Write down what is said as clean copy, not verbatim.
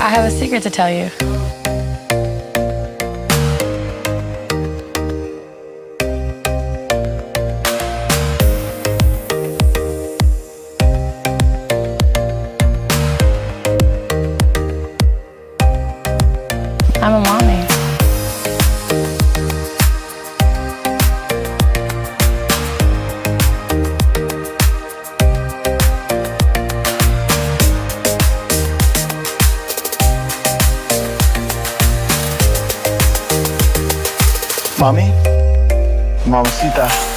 I have a secret to tell you. I'm a mommy. Mommy? Mamacita.